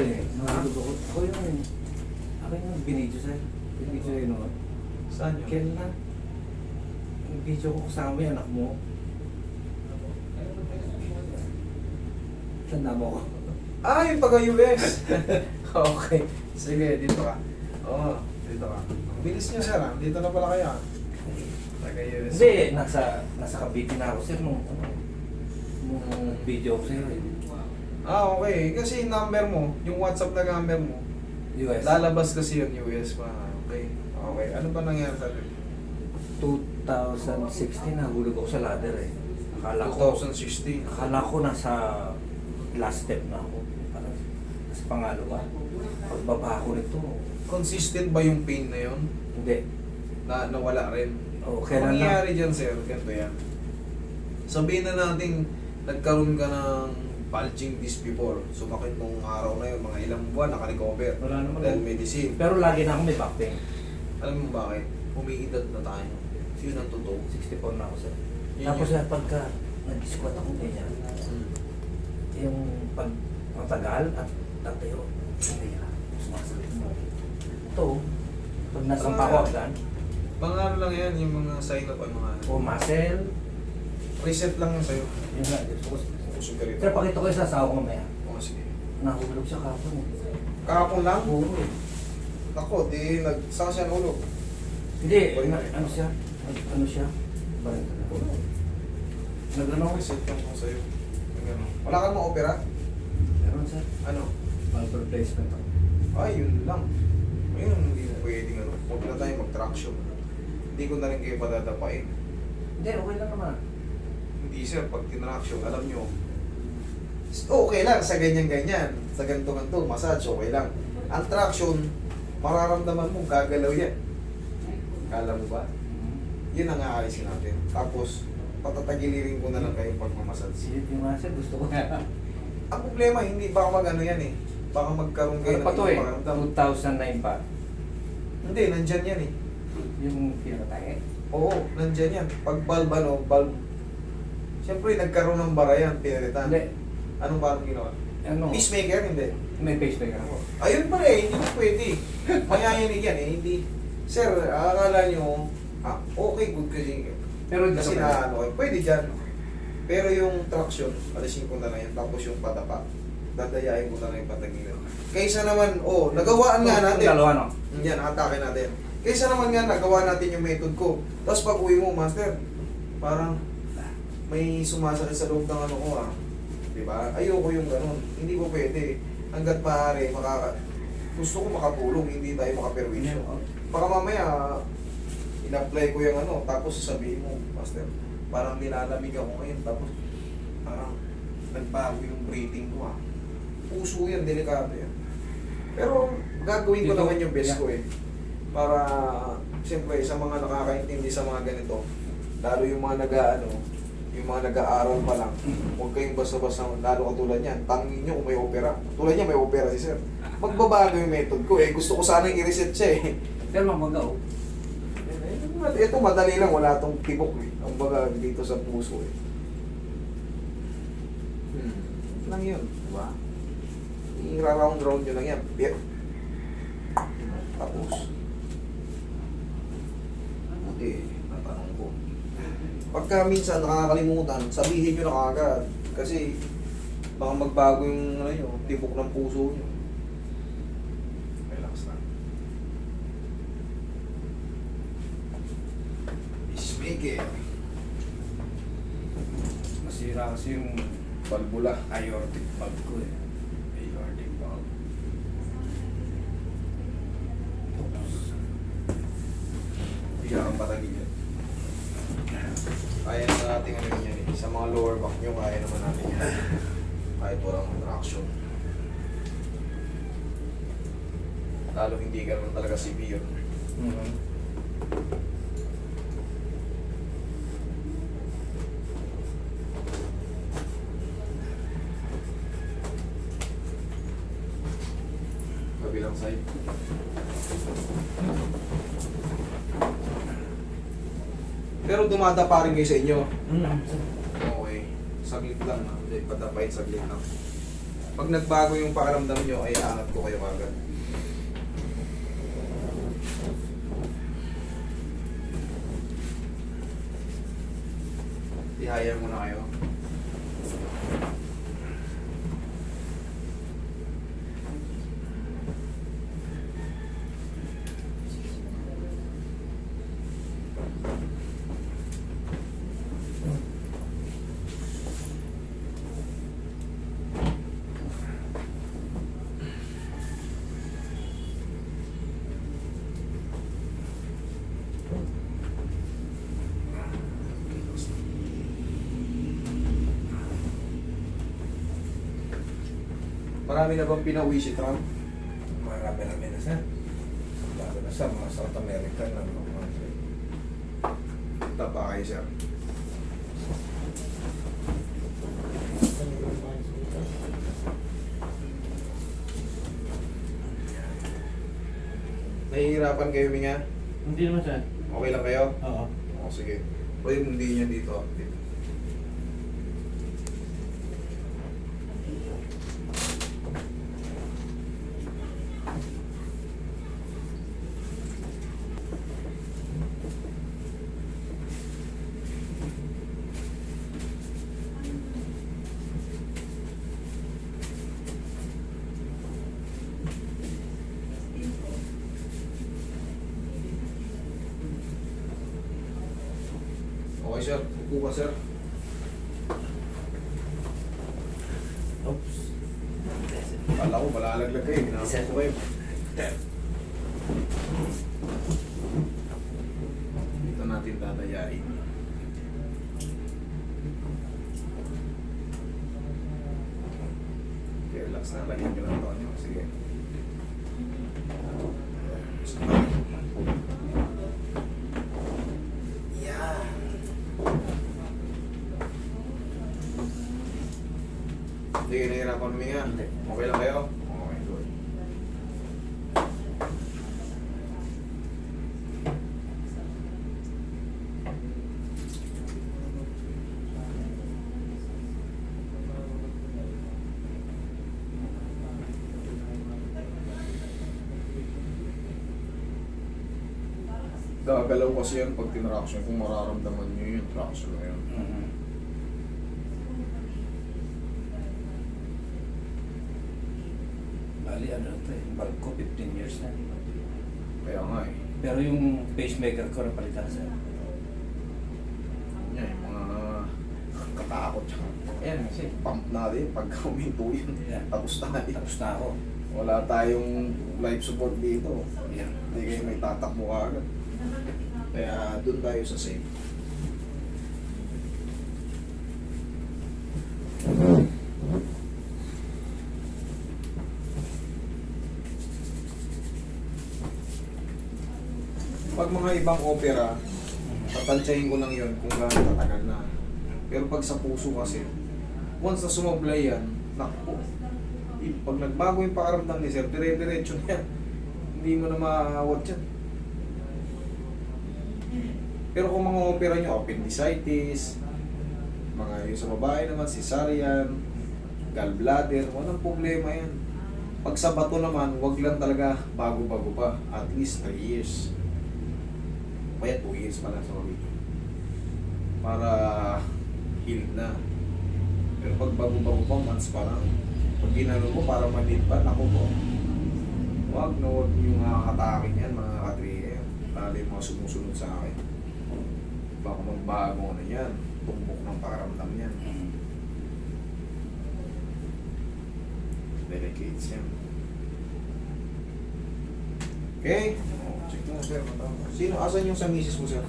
eh. Nahulog ako. Ako yung binidyo sa'yo. Binidyo sa'yo noon. Saan yun? Kailan na? Yung video ko kasama yung anak mo. Tanda mo ko. Ah, yung taga-US. Okay. Sige, dito ka. Oo, dito ka. Ang bilis niyo, sir. Ah. Dito na pala kayo. Ah. Taga-US. Hindi, nasa Cavite na ako sir nung video ko sa'yo eh. Ah, okay. Kasi yung number mo, yung WhatsApp na number mo, US. lalabas kasi yung US pa. Okay. Okay. Ano ba nangyari sa atin? 2016 nahulog ako sa ladder eh. Akala ko 2016. nasa last step na ako. Parang nasa pangalawa. Pagbaba ko nito. Consistent ba yung pain na yun? Hindi. Na nawala rin? O, Ang kailan na? nangyari dyan, sir, ganito yan. Sabihin na natin, nagkaroon ka ng bulging disc before. Sumakit nung araw na yun, mga ilang buwan, naka-recover. Wala naman. Dahil medicine. Pero lagi na ako may back pain. Alam mo bakit? Umiidad na tayo. Yun ang totoo. 64 na ako sir. Yun Tapos yun. pagka nag-squat ako ganyan, Hmm. yung pag matagal at tatayo, hindi na. Sumasakit mo. Ito, pag nasampa ko agad, Mga ano lang yan, yung mga sign of mga o muscle, reset lang yan sa'yo. yun nga. Gusto ko. Usog ka rito. Sir, pakita ko yung sasawa ko mamaya. Oo, sige. Nahulog siya kapon. Kahapon lang? Oo eh. Ako, di saan siya nahulog? Hindi, ano siya? Ano siya? Balik ka na. Nag-ano? Reset lang ko sa'yo. Nag-ano. Wala kang ma-opera? Meron sir. Ano? Valve replacement. Ay, yun lang. Ayun, hindi mo pwedeng ano. Huwag na tayo mag-traction. Hindi ko na rin kayo padadapain. Hindi, okay lang naman. Hindi sir, pag tinraction, alam nyo, okay lang sa ganyan-ganyan. Sa ganito-ganito, massage, okay lang. Ang traction, mararamdaman mo, gagalaw yan. Kala mo ba? Yun ang aalisin natin. Tapos, patatagilirin ko na lang kayo pagmamassage. Silip yung muscle, gusto ko na. Ang problema, hindi baka mag-ano yan eh. Baka magkaroon kayo Ano pa to eh? pakiramdam. 2009 pa. Hindi, nandyan yan eh. Yung pinatay. Oo, nandyan yan. Pag bulb, ano, bulb. Siyempre, nagkaroon ng bara yan, pinalitan. Hindi. Anong barang ginawa? Ano? Peacemaker, hindi. May pacemaker ako. Ayun pa rin, hindi mo pwede. Mayayanig yan eh, hindi. Sir, akala nyo, okay, good kasi. Pero Kasi na, ano, pwede dyan. Pero yung traction, alisin ko na lang yan. Tapos yung patapa, dadayain ko na lang yung patagilan. Kaysa naman, nagawaan nga natin. Dalawa no? Yan, atake natin. Kaysa naman nga, nagawa natin yung method ko. Tapos pag uwi mo, master, parang may sumasakit sa loob ng ano ko Diba? Ayoko yung ganun. Hindi ko pwede. Hanggat maaari, gusto ko makatulong, hindi tayo makaperwisyo. Baka mamaya, in-apply ko yung ano, tapos sasabihin mo, master, parang nilalamig ako ngayon, tapos parang nagbago yung breathing ko Puso yan, delikado yan. Pero gagawin ko Dito, naman yung best yeah. ko Para, siyempre, sa mga nakakaintindi sa mga ganito, lalo yung mga yung mga nag-aaral pa lang, huwag kayong basta-basta, lalo katulad yan, tangin nyo kung may opera. Tulad niya, may opera si sir. Magbabago yung method ko gusto ko sanang i-reset siya Pero mamagaw. Ito madali lang, wala tong tibok Ang baga dito sa puso lang yun, diba? I-round yun lang yan. Tapos, buti, natanong ko. Pagka minsan nakakalimutan, sabihin nyo na kagad. Kasi, baka magbago yung tibok ng puso nyo. Relax lang. Peacemaker. Masira kasi yung Balbula. aortic valve ko eh. Aortic valve. Hindi ka kang patagin yan. Kaya na natin ano yan Sa mga lower back nyo, kaya naman natin yan. Kahit walang traction. Lalo hindi ka naman talaga severe. Kabilang side. Pero dumadapa rin kayo sa inyo. Okay. Saglit lang Hindi, padapait saglit lang. Pag nagbago yung pakiramdam nyo, ay aangat ko kayo agad. Ihaya mo na kayo. Marami na bang pinauwi si Trump? Marami na sir. Lalo na sa mga South American na mga country. Tapa kayo, sir. Nahihirapan kayo, Minga? Hindi naman sir. Okay lang kayo? Oo. Oo, sige. O yung hindi niya dito active. Okay, sir. Upo ka, sir. Oops. Kala ko, malalaglag kayo. Ginagawa ko kayo. Dito natin tatayain. Okay, relax na. Lagyan ko lang ito nyo. Sige. Yan. Hindi kayo nahihirapan huminga. Hindi. Okay lang kayo? Okay, good. Gagalaw kasi yan pag tinraction. Kung mararamdaman nyo yung traction na yun. Mhm. Bali, ano ito eh. Bulk ko, 15 years na. Kaya nga eh. Pero yung pacemaker ko napalitan sir. Yan, yung mga katakot siya. Ayan kasi pump natin pag huminto yun. Yeah. Tapos tayo. Tapos na ako. Wala tayong life support dito. Yeah. Hindi kayo may tatakbo ka agad. Kaya doon tayo sa safe. Pag mga ibang opera, tatansyahin ko lang yun kung gaano tatagal na. Pero pag sa puso kasi, once na sumablay yan, naku, pag nagbago yung pakaramdam ni sir, dire-diretso na yan. Hindi mo na maawat yan. Pero kung mga opera nyo, appendicitis, mga yung sa babae naman, cesarean, gallbladder, walang problema yan. Pag sa bato naman, wag lang talaga bago-bago pa. At least 3 years. Kaya 2 years pala, sorry. Para heal na. Pero pag bago-bago pa, months pa lang. Pag ginano mo, para maliit pa, naku po. Wag na wag yung nakakatakin yan, mga katriya. Lalo yung mga sumusunod sa akin. Baka magbago na yan. Tumbok ng pakaramdam yan. Mhm. Delicates yan. Okay? Oh, check mo sir. Sino? Asan yung sa misis mo sir?